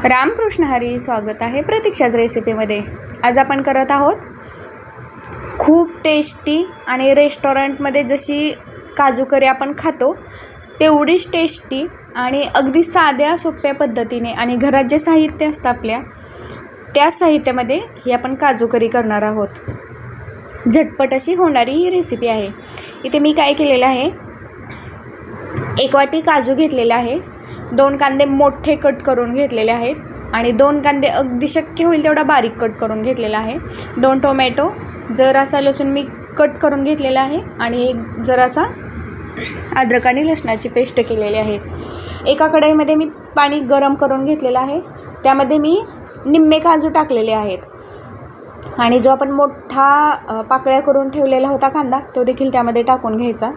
रामकृष्ण हरी, स्वागत आहे प्रतीक्षाच रेसिपीमध्ये। आज आपण करत आहोत खूप टेस्टी आणि रेस्टॉरंटमध्ये जशी काजू करी आपण खातो तेवढीच टेस्टी आणि अगदी साध्या सोप्या पद्धतीने आणि घरात जे साहित्य असतं आपल्या त्या साहित्यामध्ये ही आपण काजू करी करणार आहोत। झटपट अशी होणारी ही रेसिपी आहे। इथे मी काय केलेलं आहे, 1 वाटी काजू घेतलेला आहे, 2 कांदे मोठे कट करून घेतलेले आहेत आणि 2 कांदे अगदी शक्य होईल तेवढा बारीक कट करून घेतलेला आहे, 2 टोमॅटो, जरासा लसूण मी कट करून घेतलेला आहे आणि एक जरासा अद्रक आणि लसणाची पेस्ट केलेली आहे। एका कढईमध्ये मी पाणी गरम करून घेतलेलं आहे, त्यामध्ये मी निम्मे काजू टाकलेले आहेत आणि जो आपण मोठा पाकळ्या करून ठेवलेला होता कांदा तो देखील त्यामध्ये टाकून घ्यायचा।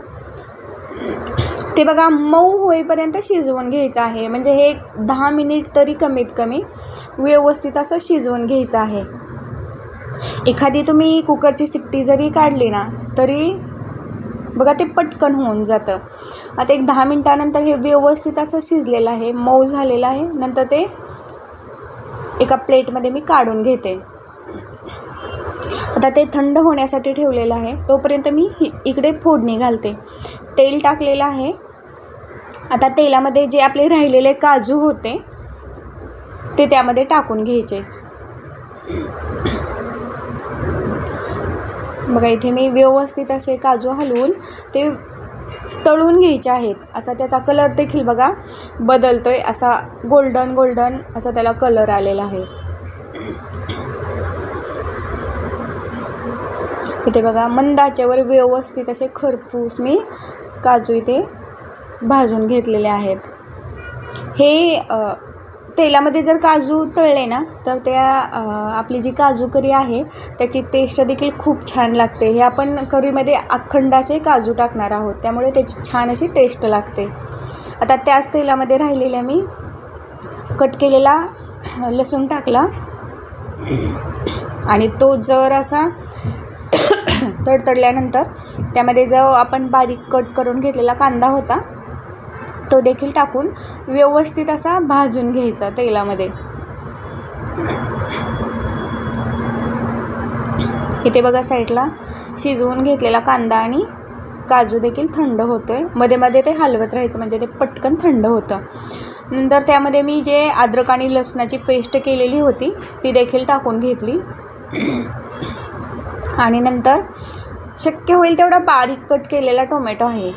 ते बघा मऊ होईपर्यंत शिजवून घ्यायचं आहे, म्हणजे हे 10 मिनिट तरी कमीत कमी व्यवस्थित असं शिजवून घ्यायचं आहे। एखादी तुम्ही कुकरची शिट्टी जरी काढली ना तरी बघा ते पटकन होऊन जातं। आता एक 10 मिनिटानंतर हे व्यवस्थित असं शिजलेलं आहे, मऊ झालेलं आहे। नंतर ते एका प्लेटमध्ये मी काढून घेते। आता ते थंड होण्यासाठी ठेवलेलं आहे, तोपर्यंत मी इकडे फोडणी घालते। तेल टाकलेलं आहे। आता तेलामध्ये जे आपले राहिलेले काजू होते ते त्यामध्ये टाकून घ्यायचे। बघा इथे मी व्यवस्थित असे काजू हलवून ते तळून घ्यायचे आहेत। असा त्याचा कलर देखील बघा बदलतोय, असा गोल्डन गोल्डन असा त्याला कलर आलेला आहे। इथे बघा मंद आचेवर व्यवस्थित असे खरपूस मी काजू इथे भाजून घेतलेले आहेत। हे तेलामध्ये जर काजू तळले ना तर त्या आपली जी काजू करी आहे त्याची टेस्ट देखील खूप छान लागते। हे आपण करीमध्ये अखंडाचे काजू टाकणार आहोत, त्यामुळे त्याची छान अशी टेस्ट लागते। आता त्याच तेलामध्ये राहिलेल्या मी कट केलेला लसूण टाकला आणि तो जर असा तडतडल्यानंतर त्यामध्ये जो आपण बारीक कट करून घेतलेला कांदा होता तो देखील टाकून व्यवस्थित असा भाजून घ्यायचा तेलामध्ये। इथे बघा साईडला शिजवून घेतलेला कांदा आणि काजू देखील थंड होतोय, मध्ये मध्ये ते हलवत राहायचं म्हणजे ते पटकन थंड होतं। नंतर त्यामध्ये मी जे अद्रक आणि लसणाची पेस्ट केलेली होती ती देखील टाकून घेतली आणि नंतर शक्य होईल तेवढा बारीक कट केलेला टोमॅटो आहे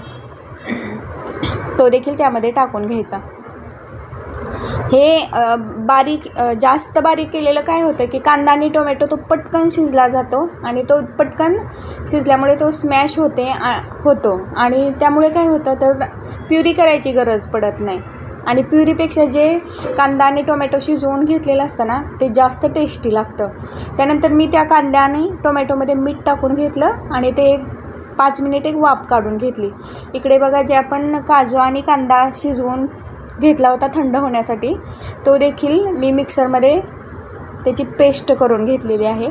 तो देखील त्यामध्ये टाकून घ्यायचा। हे जास्त बारीक केलेलं काय होतं की कांदा आणि टोमॅटो तो पटकन शिजला जातो आणि तो पटकन शिजल्यामुळे तो स्मॅश होतो आणि त्यामुळे काय होतं तर प्युरी करायची गरज पडत नाही आणि प्युरीपेक्षा जे कांदा आणि टोमॅटो शिजवून घेतलेलं असतं ना ते जास्त टेस्टी लागतं। त्यानंतर मी त्या कांदा आणि टोमॅटोमध्ये मीठ टाकून घेतलं आणि ते 5 मिनिट एक वाफ काढून घेतली। इकडे बघा जे आपण काजू आणि कांदा शिजवून घेतला होता थंड होण्यासाठी तो देखील मी मिक्सरमध्ये त्याची पेस्ट करून घेतलेली आहे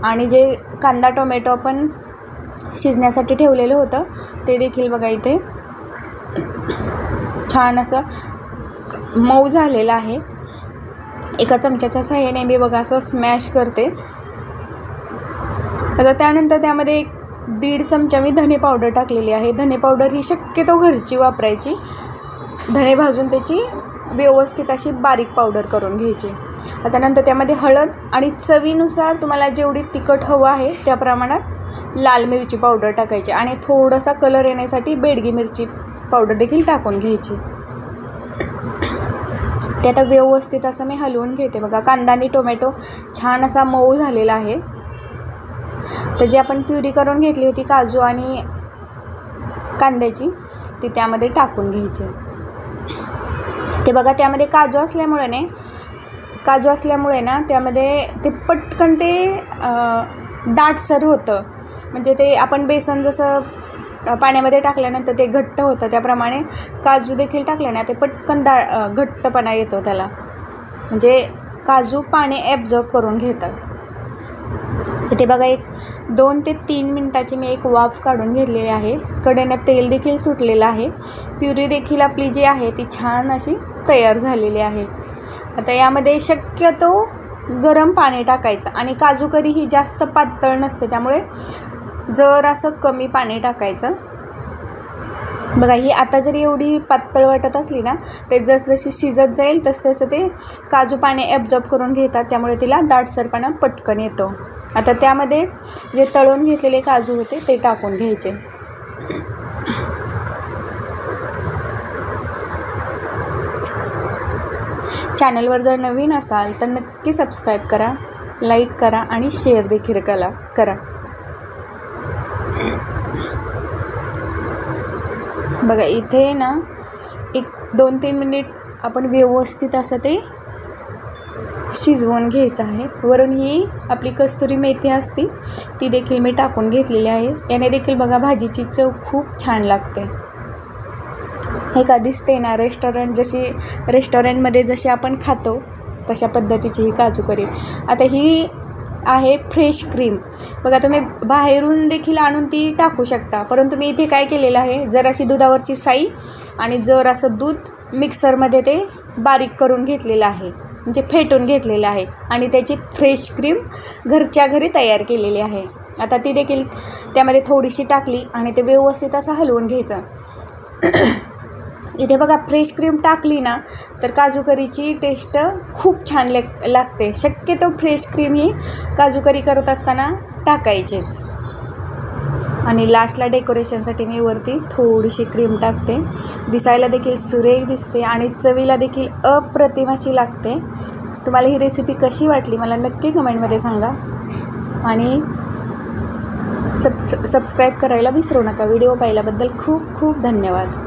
आणि जे कांदा टोमॅटो आपण शिजण्यासाठी ठेवलेलं होतं ते देखील बघा इथे छान असं मऊ झालेलं आहे। एका चमच्याच्या सहाय्याने मी बघा असं स्मॅश करते। आता त्यानंतर त्यामध्ये 1.5 चमचा मी धने पावडर टाकलेली आहे। धने पावडर ही शक्यतो घरची वापरायची। धने भाजून त्याची व्यवस्थित अशी बारीक पावडर करून घ्यायची। आता नंतर त्यामध्ये हळद आणि चवीनुसार तुम्हाला जेवढी तिखट हवं आहे त्या प्रमाणात लाल मिरची पावडर टाकायची आणि थोडासा कलर येण्यासाठी बेडगी मिरची पावडर देखील टाकून घ्यायची। ते आता व्यवस्थित असं मी हलवून घेते। बघा कांदा आणि टोमॅटो छान असा मऊ झालेला आहे। तर जी आपण प्युरी करून घेतली होती काजू आणि कांद्याची ती त्यामध्ये टाकून घ्यायची। ते बघा त्यामध्ये काजू असल्यामुळे ना त्यामध्ये ते पटकन ते दाटसर होतं, म्हणजे ते आपण बेसन जसं पाण्यामध्ये टाकल्यानंतर ते घट्ट होतं त्याप्रमाणे काजू देखील टाकले ना ते पटकन घट्टपणा येतो त्याला, म्हणजे काजू पाणी ॲब्झॉर्ब करून घेतात। इथे बघा 2 ते 3 मिनिटाची मी एक वाफ काढून घेतलेली आहे। कढईनं तेल देखील सुटलेलं आहे। प्युरी देखील आपली जी आहे ती छान अशी तयार झालेली आहे। आता यामध्ये शक्यतो गरम पाणी टाकायचं आणि काजू करी ही जास्त पातळ नसते, त्यामुळे जर असं कमी पाणी टाकायचं. बघा ही आता जरी एवढी पातळ वाटत असली ना, ते जसजशी शिजत जाईल तसं ते काजू पाणी ॲब्झॉर्ब करून घेतात, त्यामुळे तिला दाटसरपणा पटकन येतो. आता त्यामध्येच जे तळून घेतलेले काजू होते ते टाकून घ्यायचे. चॅनलवर जर नवीन असाल तर नक्की सबस्क्राईब करा, लाईक करा आणि शेअर देखील करा. बघा इथे ना 1-2-3 मिनिट आपण व्यवस्थित असं ते शिजवून घ्यायचं आहे. वरून ही आपली कस्तुरी मेथी असते ती देखील मी टाकून घेतलेली आहे. याने देखील बघा भाजीची चव खूप छान लागते. हे का दिसते ना, रेस्टॉरंटमध्ये जशी आपण खातो तशा पद्धतीची ही काजू करी. आता ही आहे फ्रेश क्रीम. बघा तुम्ही बाहेरून देखील आणून ती टाकू शकता, परंतु मी इथे काय केलेलं आहे, जराशी दुधावरची साई आणि जर असं दूध मिक्सरमध्ये ते बारीक करून घेतलेलं आहे, म्हणजे फेटून घेतलेलं आहे आणि त्याची फ्रेश क्रीम घरच्या घरी तयार केलेली आहे. आता ती देखील त्यामध्ये थोडीशी टाकली आणि ते व्यवस्थित असं हलवून घ्यायचं. इथे बघा फ्रेश क्रीम टाकली ना तर काजू करीची टेस्ट खूप छान लागते. शक्यतो फ्रेश क्रीम ही काजू करी करत असताना टाकायचीच. आणि लास्टला डेकोरेशनसाठी मी वरती थोडीशी क्रीम टाकते. दिसायला देखील सुरेख दिसते आणि चवीला देखील अप्रतिम अशी लागते. तुम्हाला ही रेसिपी कशी वाटली मला नक्की कमेंटमध्ये सांगा आणि सबस्क्राईब करायला विसरू नका. व्हिडिओ पाहिल्याबद्दल खूप खूप धन्यवाद.